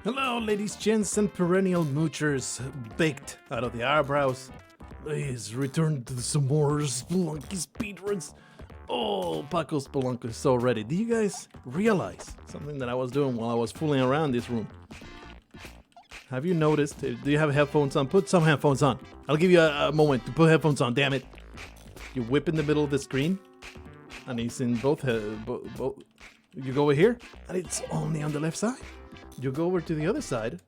Hello, ladies, gents, and perennial moochers baked out of the eyebrows. Please return to some more Spelunky speedruns. Oh, Paco Spelunky is so ready. Do you guys realize something that I was doing while I was fooling around this room? Have you noticed? Do you have headphones on? Put some headphones on. I'll give you a moment to put headphones on, damn it. You whip in the middle of the screen, and it's in both. You go over here, and it's only on the left side. You go over to the other side,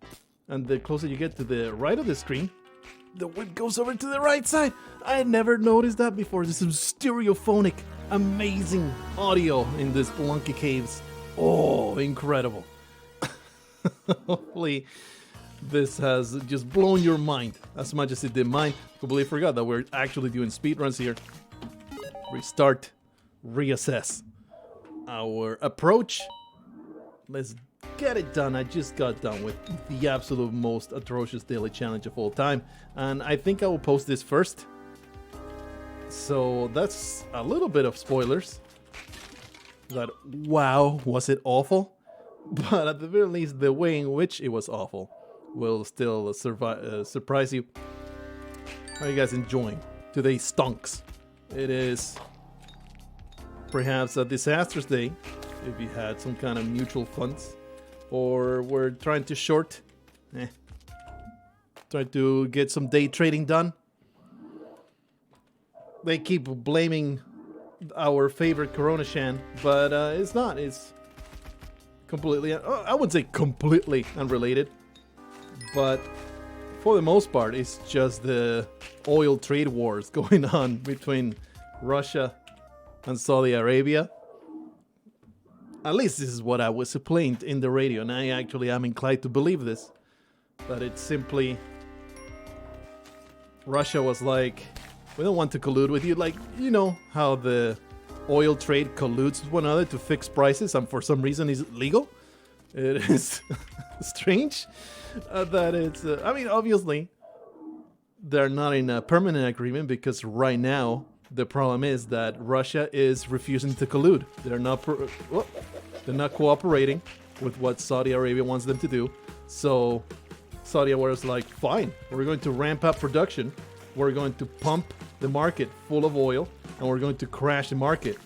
and the closer you get to the right of the screen, the whip goes over to the right side. I had never noticed that before. There's some stereophonic, amazing audio in the Spelunky caves. Oh, incredible. Hopefully, this has just blown your mind as much as it did mine. Completely forgot that we're actually doing speedruns here. Restart, reassess our approach. Let's get it done. I just got done with the absolute most atrocious daily challenge of all time, and I think I will post this first. So that's a little bit of spoilers. That wow, was it awful? But at the very least, the way in which it was awful will still surprise you. How are you guys enjoying today's stonks? It is perhaps a disastrous day if you had some kind of mutual funds, or we're trying to short, trying to get some day trading done. They keep blaming our favorite Corona Shan, but it's not. It's completely, I wouldn't say completely unrelated, but for the most part, it's just the oil trade wars going on between Russia and Saudi Arabia. At least this is what I was explained in the radio, and I actually am inclined to believe this. That it's simply Russia was like, we don't want to collude with you. Like, you know how the oil trade colludes with one another to fix prices, and for some reason is legal? It is strange that it's... I mean, obviously, they're not in a permanent agreement because right now, the problem is that Russia is refusing to collude. They're not cooperating with what Saudi Arabia wants them to do. So Saudi Arabia is like, fine, we're going to ramp up production. We're going to pump the market full of oil, and we're going to crash the market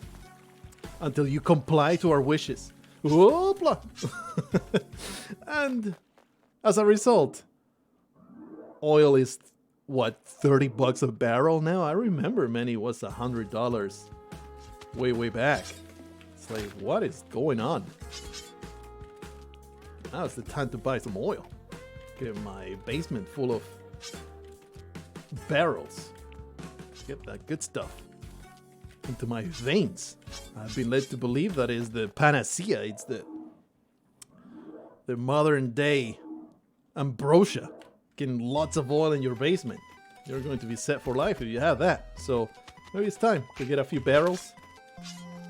until you comply to our wishes. Whoopla. And as a result, oil is what, $30 a barrel now? I remember many was $100 way back. It's like, what is going on? Now's the time to buy some oil. Get my basement full of barrels. Get that good stuff into my veins. I've been led to believe that is the panacea. It's the modern day ambrosia. Getting lots of oil in your basement. You're going to be set for life if you have that. So maybe it's time to get a few barrels,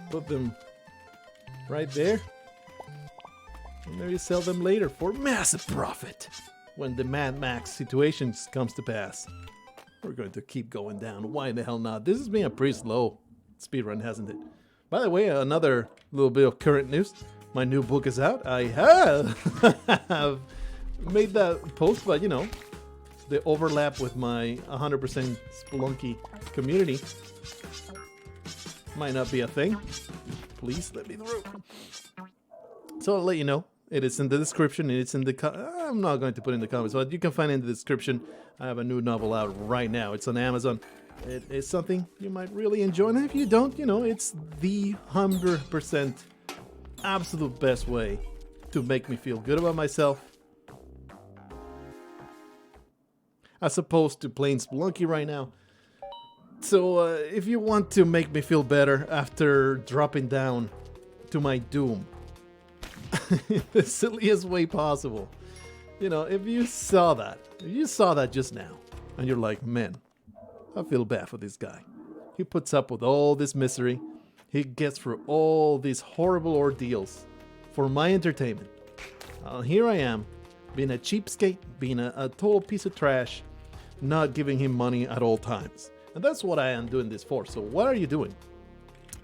put them right there, and maybe sell them later for massive profit when the Mad Max situation comes to pass. We're going to keep going down. Why the hell not? This has been a pretty slow speedrun, hasn't it? By the way, another little bit of current news. My new book is out. I have made that post, but you know, the overlap with my 100% Spelunky community might not be a thing. Please let me through. So I'll let you know. It is in the description. It's in the I'm not going to put in the comments, but you can find it in the description. I have a new novel out right now. It's on Amazon. It is something you might really enjoy, and if you don't, you know, it's the 100% absolute best way to make me feel good about myself, as opposed to playing Spelunky right now. So if you want to make me feel better after dropping down to my doom the silliest way possible, you know, if you saw that just now and you're like, man, I feel bad for this guy. He puts up with all this misery. He gets through all these horrible ordeals for my entertainment. Here I am, being a cheapskate, being a total piece of trash, not giving him money at all times. And that's what I am doing this for. So what are you doing?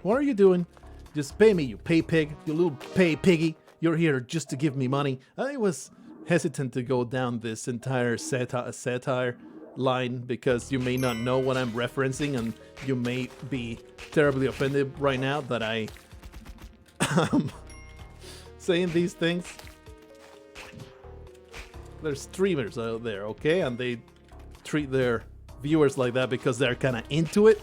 What are you doing? Just pay me, you pay pig, you little pay piggy. You're here just to give me money. It was hesitant to go down this entire satire line because you may not know what I'm referencing and you may be terribly offended right now that I am saying these things. There's streamers out there, okay? And they treat their viewers like that because they're kind of into it.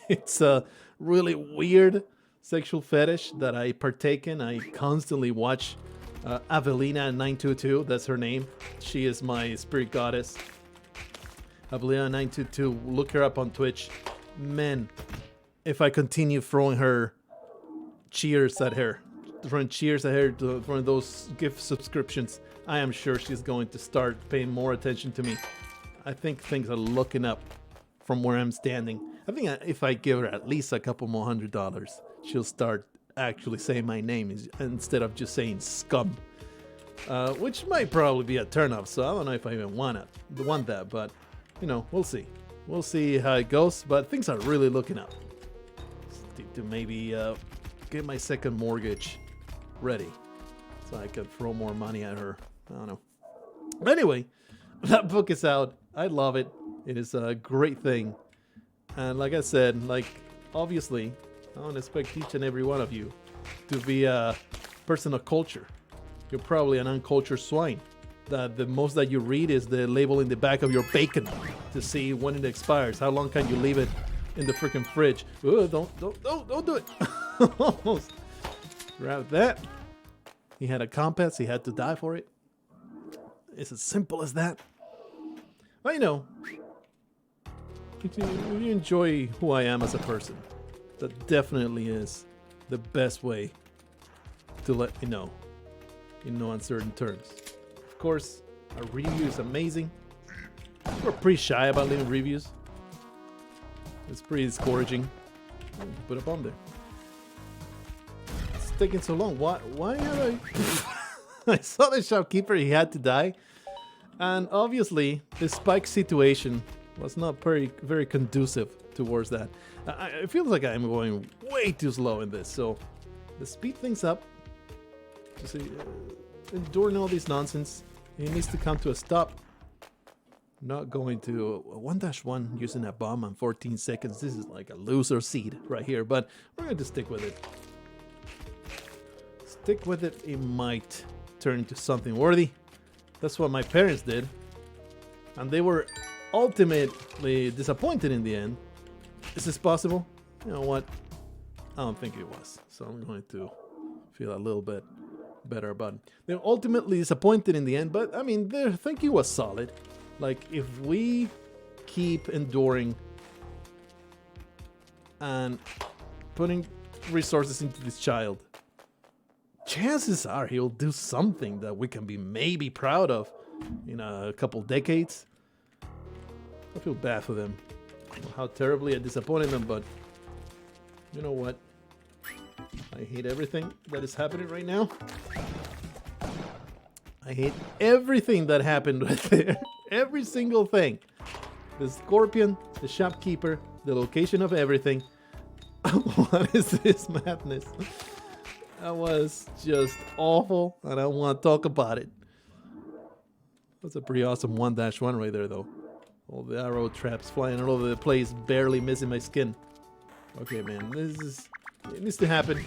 It's a really weird sexual fetish that I partake in. I constantly watch Avelina922, that's her name. She is my spirit goddess. Avelina922, look her up on Twitch. Man, if I continue throwing cheers at her, throwing those gift subscriptions, I am sure she's going to start paying more attention to me. I think things are looking up from where I'm standing. I think if I give her at least a couple more $100, she'll start actually saying my name instead of just saying scum. Which might probably be a turnoff, so I don't know if I even want that, but you know, we'll see. We'll see how it goes, but things are really looking up. To maybe get my second mortgage ready so I could throw more money at her. I don't know. Anyway, that book is out. I love it. It is a great thing. And like I said, obviously, I don't expect each and every one of you to be a person of culture. You're probably an uncultured swine. The most that you read is the label in the back of your bacon to see when it expires. How long can you leave it in the freaking fridge? Ooh, don't do it. Almost grab that. He had a compass. He had to die for it. It's as simple as that. But you know, if you enjoy who I am as a person, that definitely is the best way to let me know in no uncertain terms. Of course, a review is amazing. We're pretty shy about leaving reviews. It's pretty discouraging. Put a bomb there. It's taking so long. Why have I... I saw the shopkeeper, he had to die. And obviously, the spike situation was not very conducive towards that. It feels like I'm going way too slow in this, so let's speed things up. To see, enduring all this nonsense, it needs to come to a stop. Not going to 1-1 using that bomb on 14 seconds. This is like a loser seed right here, but we're going to stick with it. Stick with it. It might turn into something worthy. That's what my parents did, and they were ultimately disappointed in the end. Is this possible? You know what? I don't think it was, so I'm going to feel a little bit better about it. They were ultimately disappointed in the end, but I mean, their thinking was solid. Like, if we keep enduring and putting resources into this child, chances are he'll do something that we can be maybe proud of in a couple decades. I feel bad for them. How terribly I disappointed them, but you know what? I hate everything that is happening right now. I hate everything that happened right there. Every single thing. The scorpion, the shopkeeper, the location of everything. What is this madness? That was just awful, and I don't want to talk about it. That's a pretty awesome 1-1 right there, though. All the arrow traps flying all over the place, barely missing my skin. Okay, man, it needs to happen.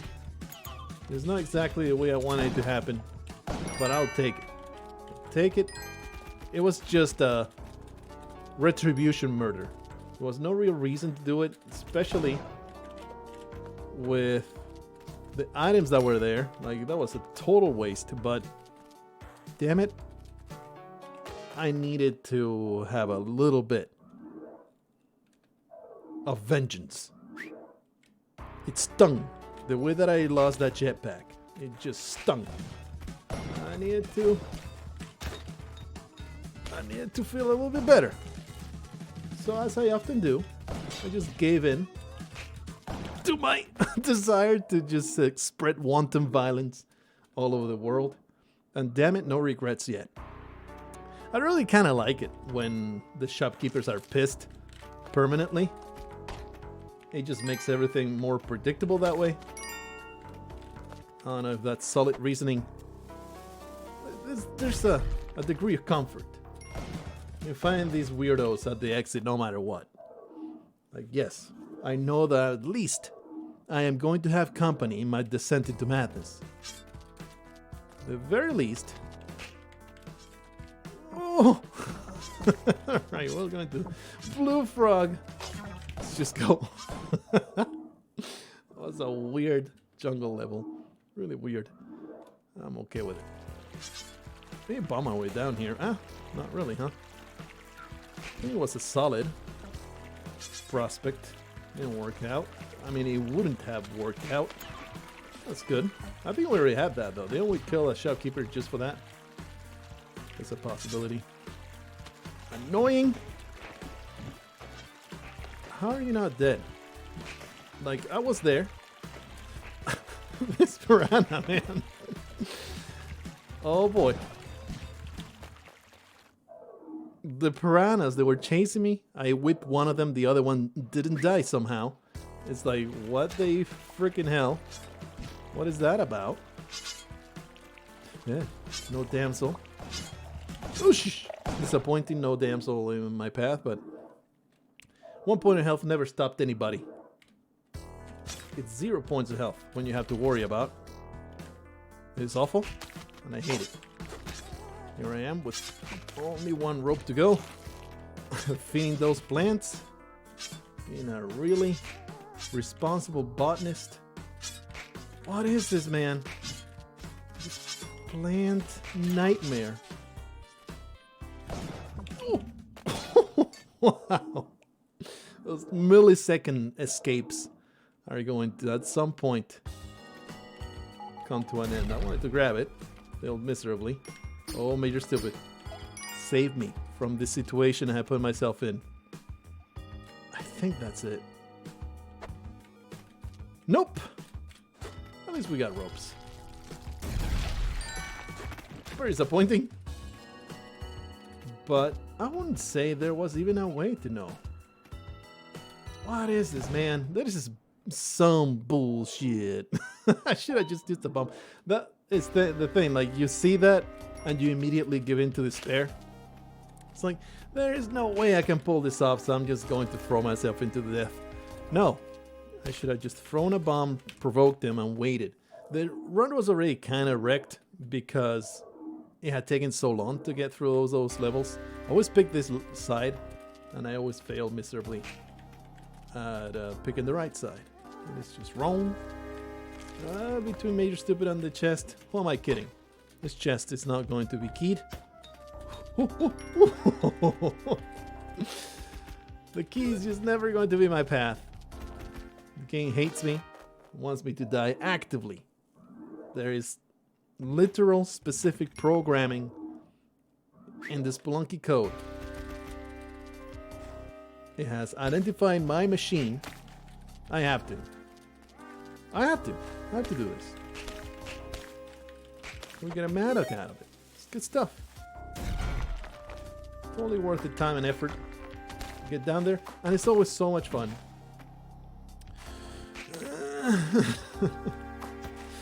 It's not exactly the way I want it to happen, but I'll take it. Take it. It was just a retribution murder. There was no real reason to do it, especially with the items that were there. Like, that was a total waste, but damn it, I needed to have a little bit of vengeance. It stung. The way that I lost that jetpack, it just stung. I needed to feel a little bit better. So as I often do, I just gave in to my desire to just spread wanton violence all over the world. And damn it, no regrets yet. I really kind of like it when the shopkeepers are pissed permanently. It just makes everything more predictable that way. I don't know if that's solid reasoning. there's a degree of comfort. You find these weirdos at the exit no matter what. Like, yes, I know that at least I am going to have company in my descent into madness. At the very least. Oh! Alright, we're going to Blue Frog. Let's just go. That was a weird jungle level. Really weird. I'm okay with it. Maybe bomb my way down here. Ah, not really, huh? I think it was a solid prospect. Didn't work out. I mean, it wouldn't have worked out. That's good. I think we already have that, though. They only kill a shopkeeper just for that. That's a possibility. Annoying. How are you not dead? Like, I was there. This piranha, man. Oh, boy. The piranhas, they were chasing me. I whipped one of them. The other one didn't die somehow. It's like, what the freaking hell? What is that about? Yeah, no damsel. Oosh! Disappointing, no damsel in my path, but 1 point of health never stopped anybody. It's 0 points of health when you have to worry about. It's awful, and I hate it. Here I am with only one rope to go. Feeding those plants. Being a really responsible botanist. What is this, man? This plant nightmare. Oh. Wow. Those millisecond escapes are going to, at some point, come to an end. I wanted to grab it. Failed miserably. Oh, Major Stupid. Save me from this situation I put myself in. I think that's it. Nope. At least we got ropes. Very disappointing. But I wouldn't say there was even a way to know. What is this, man? This is some bullshit. I should have just used the bomb. That is the thing. Like, you see that and you immediately give in to despair. It's like, there is no way I can pull this off, so I'm just going to throw myself into the death. No. I should have just thrown a bomb, provoked him, and waited. The run was already kind of wrecked because it had taken so long to get through those levels. I always pick this side, and I always fail miserably at picking the right side. And it's just wrong. Between Major Stupid and the chest. Who am I kidding? This chest is not going to be keyed. The key is just never going to be my path. The game hates me, wants me to die actively. There is literal specific programming in the Spelunky code. It has identified my machine. I have to. I have to do this. We get a Maddock out of it. It's good stuff. Totally worth the time and effort to get down there, and it's always so much fun.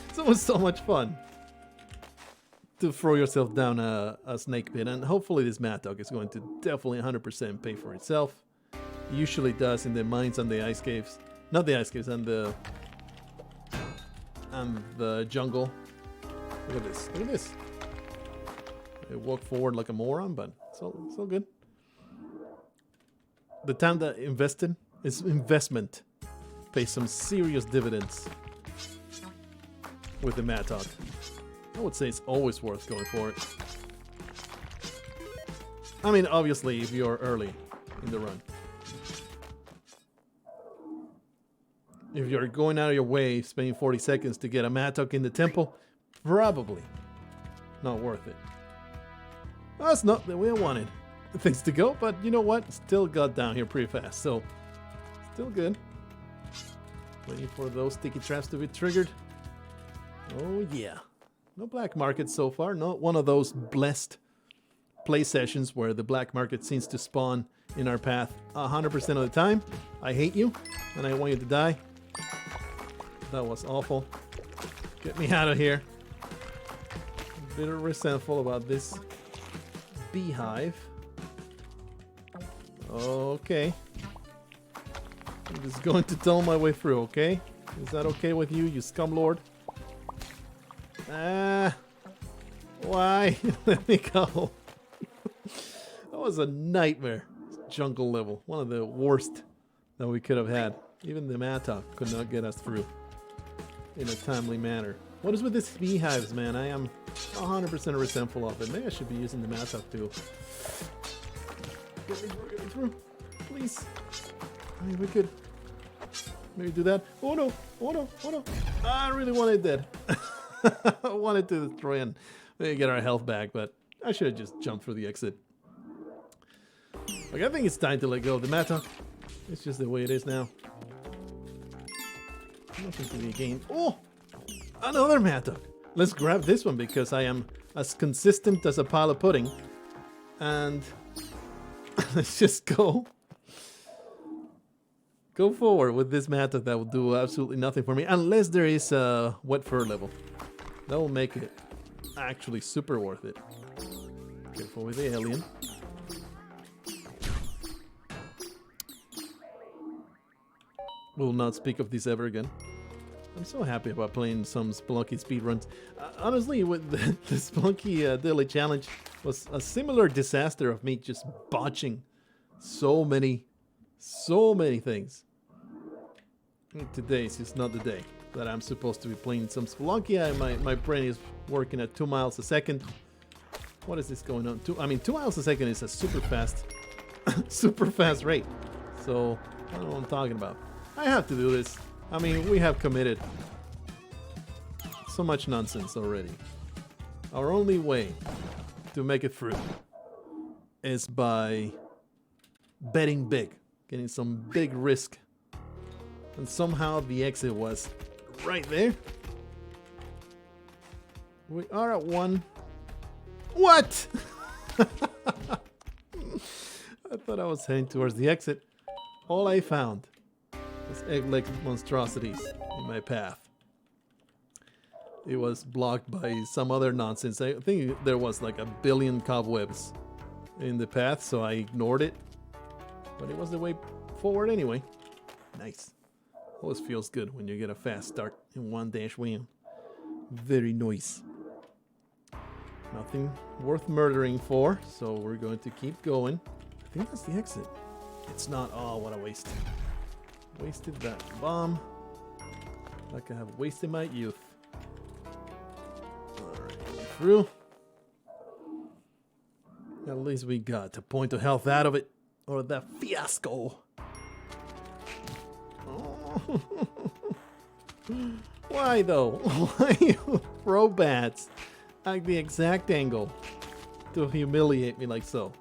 It's always so much fun to throw yourself down a snake pit, and hopefully this Maddock is going to definitely 100% pay for itself. It usually does in the mines and the ice caves. Not the ice caves, and the jungle. Look at this. Look at this. I walk forward like a moron, but it's all good. The time that invested is investment. Pay some serious dividends with the Maddock. I would say it's always worth going for it. I mean, obviously, if you're early in the run. If you're going out of your way, spending 40 seconds to get a Maddock in the temple, probably not worth it. That's not the way I wanted things to go, but you know what? Still got down here pretty fast, so still good. Waiting for those sticky traps to be triggered. Oh yeah. No black market so far. Not one of those blessed play sessions where the black market seems to spawn in our path 100% of the time. I hate you, and I want you to die. That was awful. Get me out of here. bit resentful about this beehive. Okay. I'm just going to tunnel my way through, okay? Is that okay with you, you scumlord? Ah. Why? Let me go. That was a nightmare. Jungle level. One of the worst that we could have had. Even the Mattock could not get us through in a timely manner. What is with these beehives, man? I am 100% resentful of it. Maybe I should be using the Mattock too. Get me through. Please. I mean, we could maybe do that. Oh no. Oh no. Oh no. I really wanted that. I wanted to destroy and maybe get our health back, but I should have just jumped through the exit. Like, I think it's time to let go of the Mattock. It's just the way it is now. Nothing to be gained. Oh! Another Mattock! Let's grab this one because I am as consistent as a pile of pudding. And let's just go. Go forward with this Mattock that will do absolutely nothing for me. Unless there is a wet fur level. That will make it actually super worth it. Careful with the alien. We'll not speak of this ever again. I'm so happy about playing some Spelunky speedruns. Honestly, with the Spelunky daily challenge was a similar disaster of me just botching so many things. Today is just not the day that I'm supposed to be playing some Spelunky. My brain is working at 2 miles a second. What is this going on? 2 miles a second is a super fast rate. So I don't know what I'm talking about. I have to do this. I mean, we have committed so much nonsense already. Our only way to make it through is by betting big, getting some big risk. And somehow the exit was right there. We are at 1. What? I thought I was heading towards the exit. All I found was egg-like monstrosities in my path. It was blocked by some other nonsense. I think there was like a billion cobwebs in the path, so I ignored it. But it was the way forward anyway. Nice. Always feels good when you get a fast start in one dash win. Very nice. Nothing worth murdering for, so we're going to keep going. I think that's the exit. It's not. Oh, what a waste. Wasted that bomb. Like I have wasted my youth. Alright, through. At least we got a point of health out of it. Or that fiasco. Oh. Why though? Why you throw bats at the exact angle to humiliate me like so?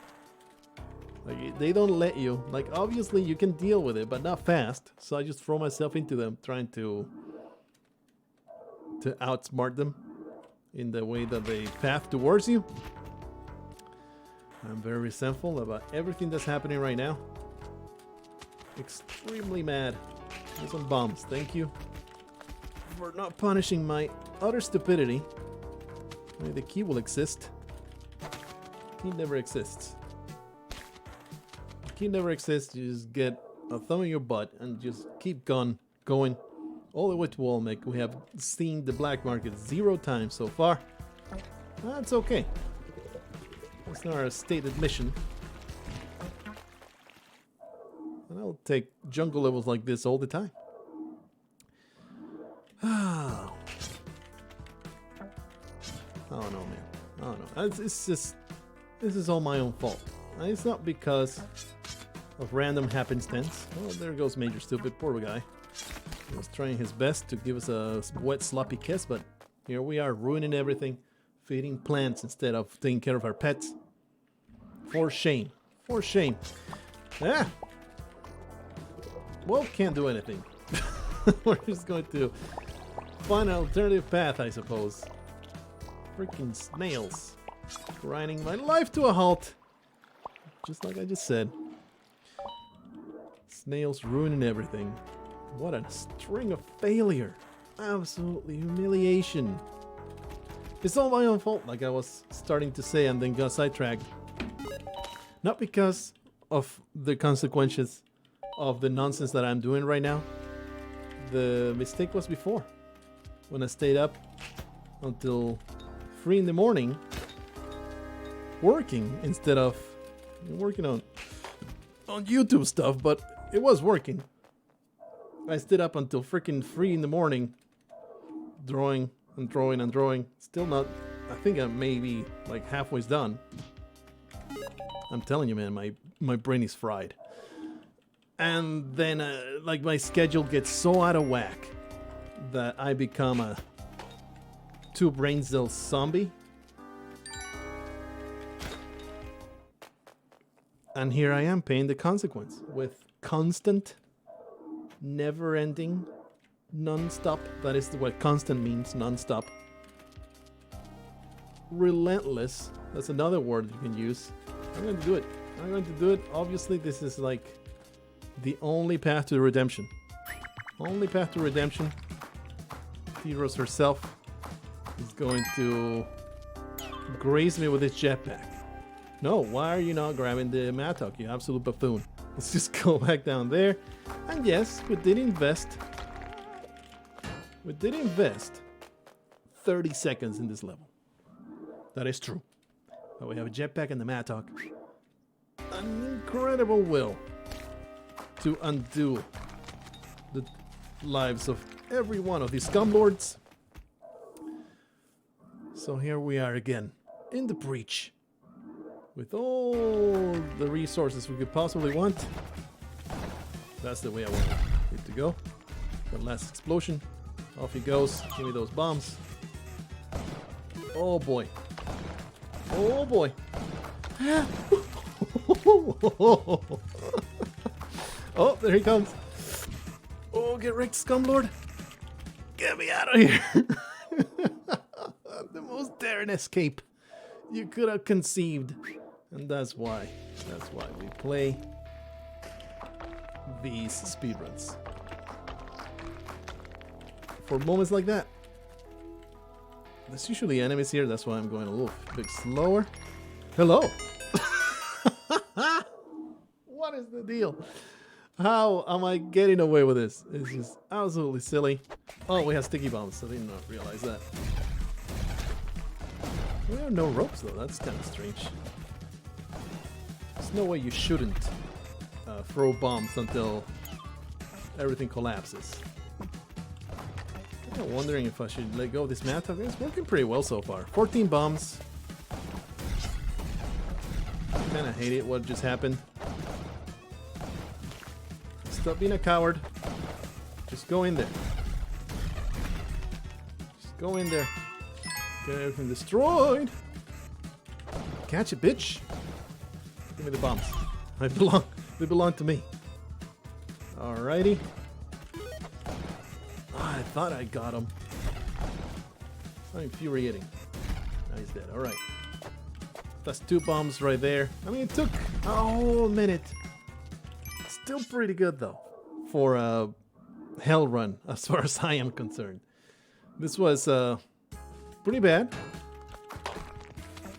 Like, they don't let you. Like, obviously you can deal with it, but not fast. So I just throw myself into them, trying to outsmart them in the way that they path towards you. I'm very resentful about everything that's happening right now. Extremely mad. There's some bombs. Thank you for not punishing my utter stupidity. Maybe the key will exist. Key never exists. Key never exists. You just get a thumb in your butt and just keep going all the way to Olmec. We have seen the black market 0 times so far. That's okay. It's not our stated mission. And I'll take jungle levels like this all the time. Oh no, man. I don't know. It's just, this is all my own fault. And it's not because of random happenstance. Oh, there goes Major Stupid. Poor guy. He was trying his best to give us a wet, sloppy kiss, but here we are ruining everything, feeding plants instead of taking care of our pets. For shame. For shame. Ah! Well, can't do anything. We're just going to find an alternative path, I suppose. Freaking snails. Grinding my life to a halt. Just like I just said. Snails ruining everything. What a string of failure. Absolutely humiliation. It's all my own fault, like I was starting to say and then got sidetracked. Not because of the consequences of the nonsense that I'm doing right now. The mistake was before, when I stayed up until 3 in the morning working instead of working on YouTube stuff, but it was working. I stayed up until freaking 3 in the morning drawing and drawing and drawing. Still not, I think I'm maybe like halfway done. I'm telling you, man, my brain is fried. And then like my schedule gets so out of whack that I become a 2 brain cell zombie. And here I am paying the consequence with constant, never-ending, non-stop. That is what constant means, non-stop. Relentless, that's another word you can use. I'm going to do it. I'm going to do it. Obviously, this is like the only path to redemption. Only path to redemption. Theros herself is going to graze me with his jetpack. No, why are you not grabbing the mattock, you absolute buffoon? Let's just go back down there. And yes, we did invest 30 seconds in this level. That is true. But we have a jetpack and the mattock. An incredible will to undo the lives of every one of these scumlords. So here we are again, in the breach. With all the resources we could possibly want. That's the way I want it to go. The last explosion. Off he goes. Give me those bombs. Oh boy. Oh boy. Oh, there he comes. Oh, get wrecked, scumlord. Get me out of here. The most daring escape you could have conceived. And that's why we play these speedruns. For moments like that. There's usually enemies here, that's why I'm going a little bit slower. Hello! What is the deal? How am I getting away with this? It's just absolutely silly. Oh, we have sticky bombs, I did not realize that. We have no ropes though, that's kind of strange. There's no way you shouldn't throw bombs until everything collapses. I'm wondering if I should let go of this mattock. It's working pretty well so far. 14 bombs. I kinda hate it what just happened. Stop being a coward. Just go in there. Just go in there. Get everything destroyed. Catch it, bitch. Give me the bombs. They belong to me. Alrighty. I thought I got him. So infuriating. Now he's dead. Alright. That's 2 bombs right there. I mean, it took a whole minute. Still pretty good though. For a hell run, as far as I am concerned. This was pretty bad.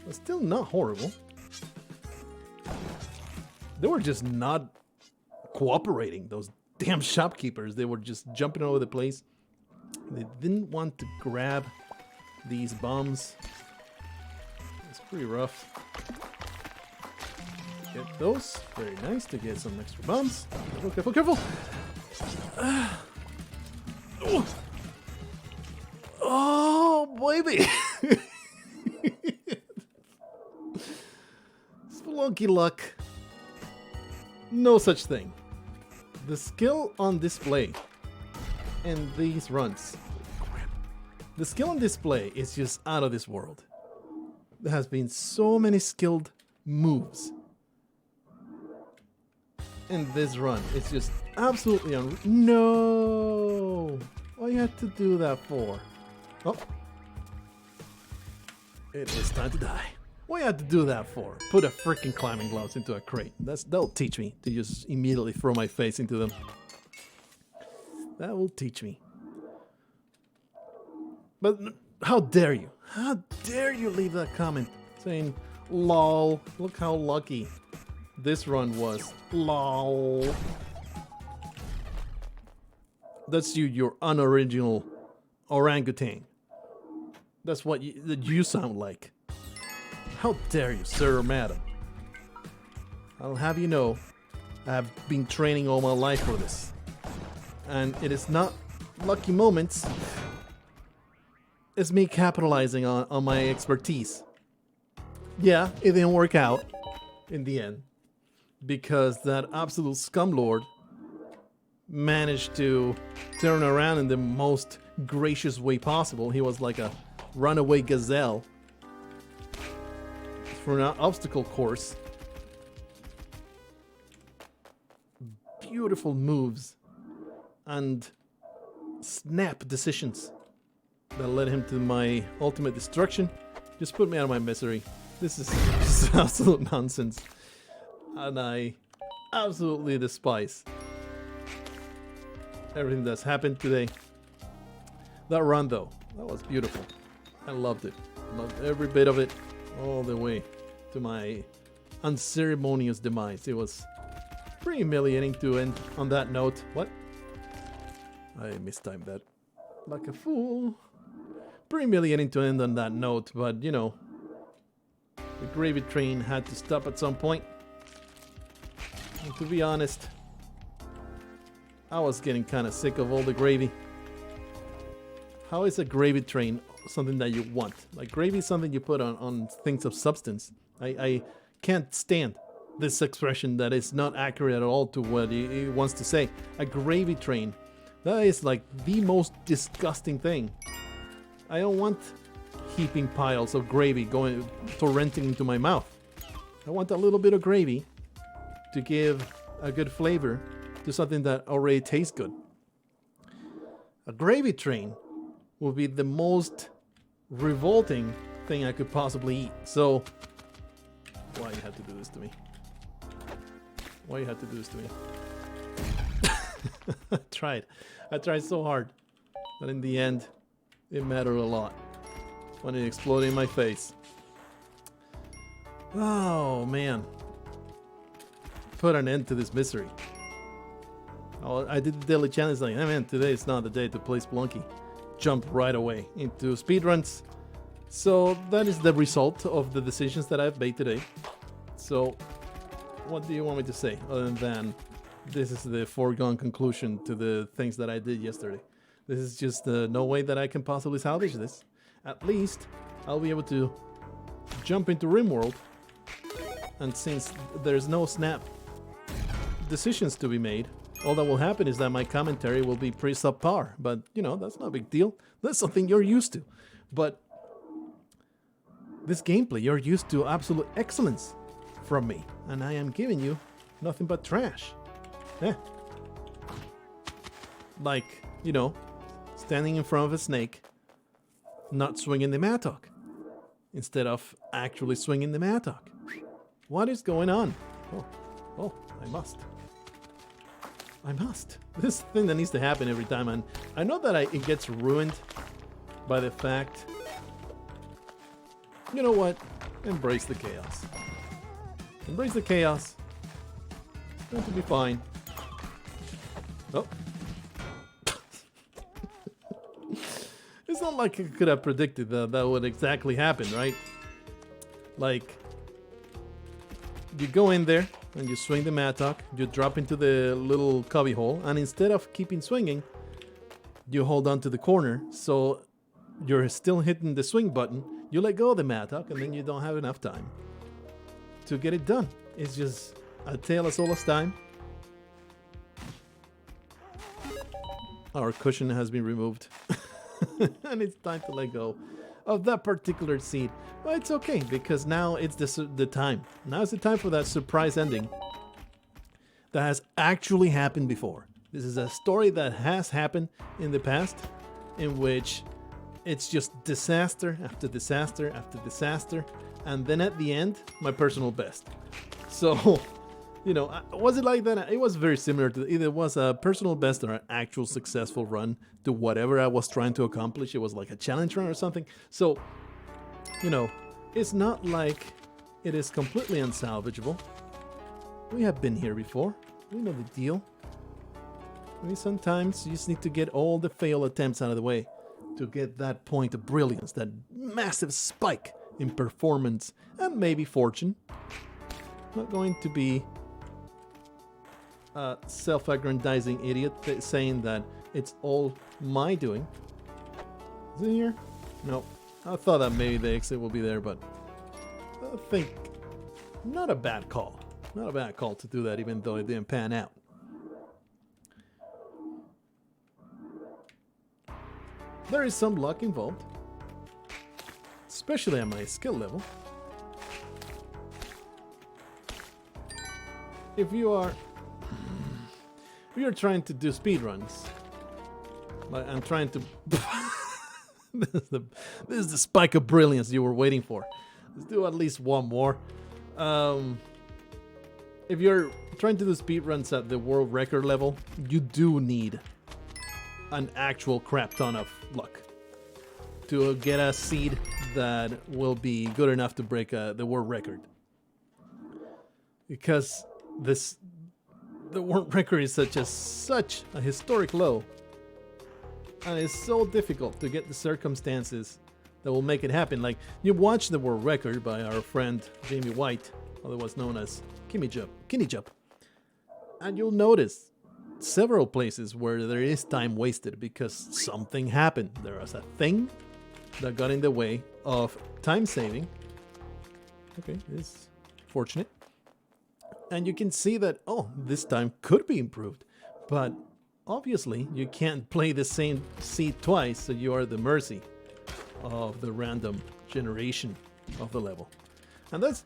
But still not horrible. They were just not cooperating, those damn shopkeepers. They were just jumping all over the place. They didn't want to grab these bombs. It's pretty rough. Get those. Very nice to get some extra bombs. Careful, careful, careful! Oh, baby! Spelunky luck. No such thing. The skill on display in these runs. The skill on display is just out of this world. There has been so many skilled moves in this run. It's just absolutely No! What you had to do that for? Oh. It is time to die. What you had to do that for? Put a freaking climbing gloves into a crate. That'll teach me to just immediately throw my face into them. That will teach me. But How dare you? How dare you leave that comment saying, lol, look how lucky this run was. Lol. That's you, your unoriginal orangutan. That's what you sound like. How dare you, sir or madam? I'll have you know, I've been training all my life for this. And it is not lucky moments. It's me capitalizing on my expertise. Yeah, it didn't work out in the end. Because that absolute scumlord managed to turn around in the most gracious way possible. He was like a runaway gazelle for an obstacle course. Beautiful moves and snap decisions that led him to my ultimate destruction. Just put me out of my misery. This is absolute nonsense. And I absolutely despise everything that's happened today. That run though, that was beautiful. I loved it. Loved every bit of it, all the way to my unceremonious demise. It was pretty humiliating to end on that note. What? I mistimed that. Like a fool. Pretty humiliating to end on that note, but you know, the gravy train had to stop at some point. And to be honest, I was getting kind of sick of all the gravy. How is a gravy train something that you want? Like gravy is something you put on things of substance. I can't stand this expression that is not accurate at all to what he wants to say. A gravy train. That is like the most disgusting thing. I don't want heaping piles of gravy going torrenting into my mouth. I want a little bit of gravy to give a good flavor to something that already tastes good. A gravy train will be the most revolting thing I could possibly eat. So, why you had to do this to me? Why you had to do this to me? I tried so hard, but in the end, it mattered a lot when it exploded in my face. Oh man. Put an end to this misery. Oh, I did the daily challenge like, hey man, today is not the day to play Spelunky. Jump right away into speedruns. So that is the result of the decisions that I've made today. So what do you want me to say other than this is the foregone conclusion to the things that I did yesterday? This is just no way that I can possibly salvage this. At least I'll be able to jump into RimWorld, and since there's no snap decisions to be made, all that will happen is that my commentary will be pretty subpar. But you know, that's not a big deal. That's something you're used to. But this gameplay, you're used to absolute excellence from me, and I am giving you nothing but trash. Like, you know, standing in front of a snake, not swinging the mattock, instead of actually swinging the mattock. What is going on? Oh, I must. This thing that needs to happen every time, and I know that it gets ruined by the fact, you know what? Embrace the chaos. Embrace the chaos. It's going to be fine. Oh. It's not like I could have predicted that would exactly happen, right? Like, you go in there and you swing the mattock, you drop into the little cubby hole, and instead of keeping swinging, you hold on to the corner, so you're still hitting the swing button, you let go of the mattock, and then you don't have enough time to get it done. It's just a tale as old as time. Our cushion has been removed. And it's time to let go of that particular seed. But it's okay, because now it's the time. Now is the time for that surprise ending that has actually happened before. This is a story that has happened in the past, in which it's just disaster after disaster after disaster, and then at the end, my personal best. So You know, was it like that? It was very similar to either was a personal best or an actual successful run to whatever I was trying to accomplish. It was like a challenge run or something. So, you know, it's not like it is completely unsalvageable. We have been here before. We know the deal. I mean, sometimes you just need to get all the failed attempts out of the way to get that point of brilliance, that massive spike in performance and maybe fortune. Not going to be a self-aggrandizing idiot saying that it's all my doing. Is it here? No. I thought that maybe the exit will be there, but I think not a bad call. Not a bad call to do that, even though it didn't pan out. There is some luck involved, especially at my skill level. If you're trying to do speedruns, like I'm trying to this is the spike of brilliance you were waiting for. Let's do at least one more. If you're trying to do speedruns at the world record level, you do need an actual crap ton of luck to get a seed that will be good enough to break the world record. Because the world record is such a historic low, and it's so difficult to get the circumstances that will make it happen. Like, you watch the world record by our friend Jamie White, otherwise known as Kimmy Jup, and you'll notice several places where there is time wasted because something happened. There was a thing that got in the way of time saving. Okay, it's fortunate. And you can see that, oh, this time could be improved. But obviously, you can't play the same seed twice, so you are at the mercy of the random generation of the level. And that's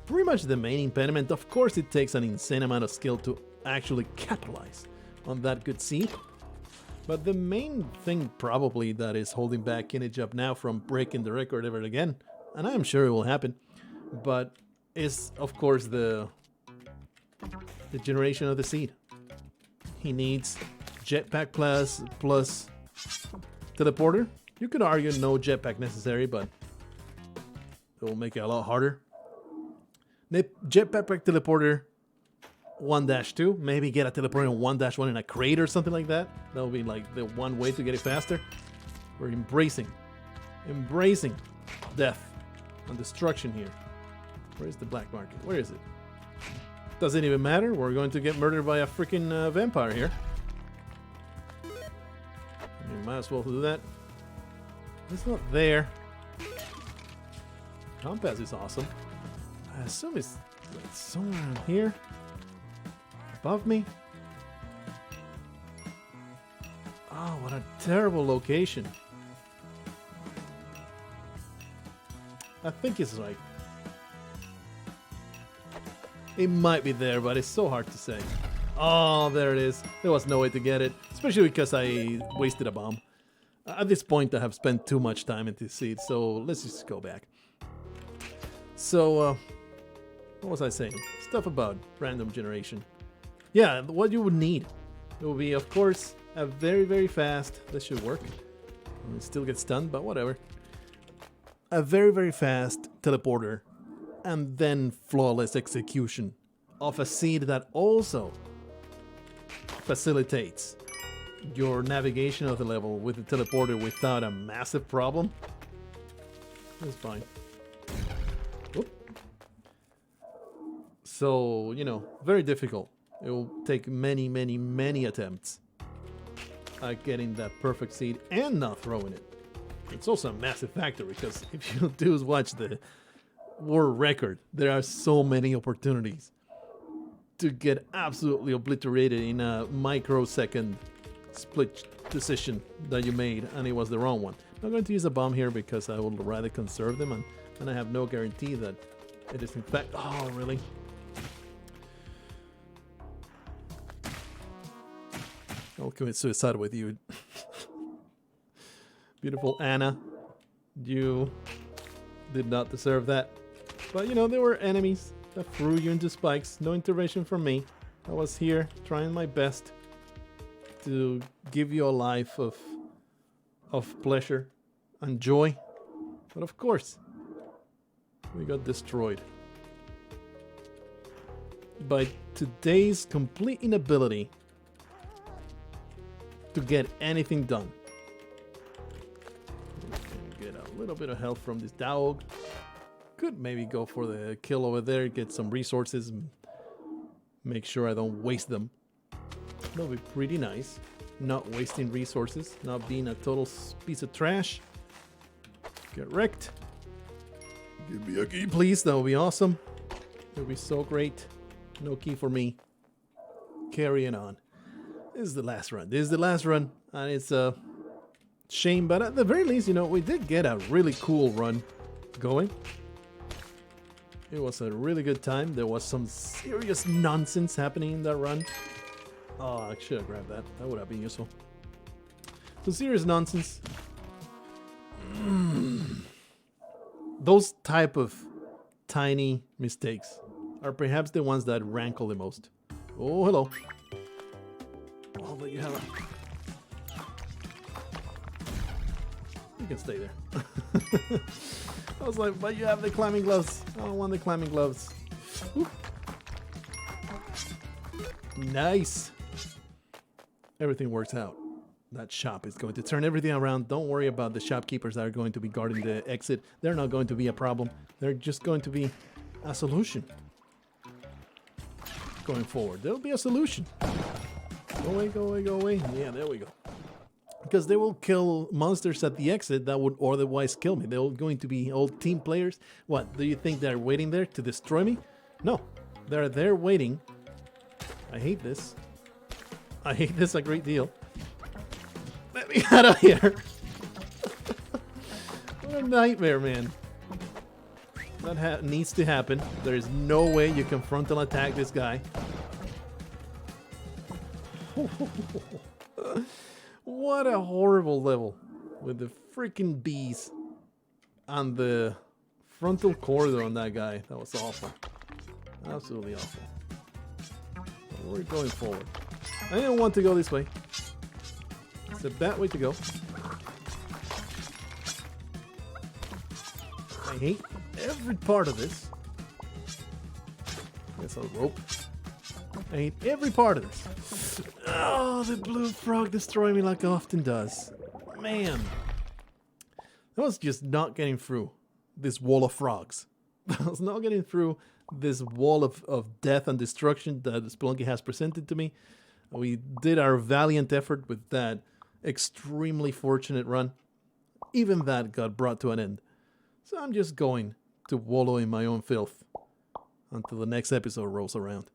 pretty much the main impediment. Of course, it takes an insane amount of skill to actually capitalize on that good seed. But the main thing probably that is holding back Kinejub now from breaking the record ever again, and I'm sure it will happen, but is of course the generation of the seed. He needs jetpack plus teleporter. You could argue no jetpack necessary, but it will make it a lot harder. Jetpack teleporter 1-2, maybe get a teleporter in 1-1 in a crate or something like that. That will be like the one way to get it faster. We're embracing death and destruction here. Where is the black market? Where is it? Doesn't even matter. We're going to get murdered by a freaking vampire here. You might as well do that. It's not there. Compass is awesome. I assume it's somewhere around here. Above me. Oh, what a terrible location. I think it's like... It might be there, but it's so hard to say. Oh, there it is. There was no way to get it, especially because I wasted a bomb. At this point, I have spent too much time into seed, so let's just go back. So, what was I saying? Stuff about random generation. Yeah, what you would need. It will be, of course, a very, very fast... This should work. It still gets stunned, but whatever. A very, very fast teleporter. And then flawless execution of a seed that also facilitates your navigation of the level with the teleporter without a massive problem. That's fine. Oop. So, you know, very difficult. It will take many, many, many attempts at getting that perfect seed and not throwing it. It's also a massive factor because if you do watch the world record, there are so many opportunities to get absolutely obliterated in a microsecond split decision that you made, and it was the wrong one. I'm not going to use a bomb here because I would rather conserve them, and I have no guarantee that it is in fact... Oh, really? I'll commit suicide with you. Beautiful Anna. You did not deserve that. But, you know, they were enemies. that threw you into spikes. No intervention from me. I was here trying my best to give you a life of pleasure and joy. But of course, we got destroyed by today's complete inability to get anything done. We can get a little bit of help from this dog. Could maybe go for the kill over there, get some resources, and make sure I don't waste them. That'll be pretty nice. Not wasting resources, not being a total piece of trash. Get wrecked. Give me a key, please. That would be awesome. It would be so great. No key for me. Carrying on. This is the last run. This is the last run. And it's a shame, but at the very least, you know, we did get a really cool run going. It was a really good time. There was some serious nonsense happening in that run. Oh, I should have grabbed that. That would have been useful. Some serious nonsense. Those type of tiny mistakes are perhaps the ones that rankle the most. Oh, hello. Oh, but you have a... You can stay there. I was like, but you have the climbing gloves. I don't want the climbing gloves. Oop. Nice. Everything works out. That shop is going to turn everything around. Don't worry about the shopkeepers that are going to be guarding the exit. They're not going to be a problem. They're just going to be a solution. Going forward, there'll be a solution. Go away, go away, go away. Yeah, there we go. Because they will kill monsters at the exit that would otherwise kill me. They're going to be old team players. What, do you think they're waiting there to destroy me? No, they're there waiting. I hate this. I hate this a great deal. Let me out of here. What a nightmare, man. That needs to happen. There is no way you can frontal attack this guy. What a horrible level with the freaking bees on the frontal corridor on that guy. That was awful. Absolutely awful. But we're going forward. I didn't want to go this way. It's a bad way to go. I hate every part of this. Guess I'll rope. I hate every part of this. Oh, the blue frog destroying me like it often does. Man. I was just not getting through this wall of frogs. I was not getting through this wall of death and destruction that Spelunky has presented to me. We did our valiant effort with that extremely fortunate run. Even that got brought to an end. So I'm just going to wallow in my own filth until the next episode rolls around.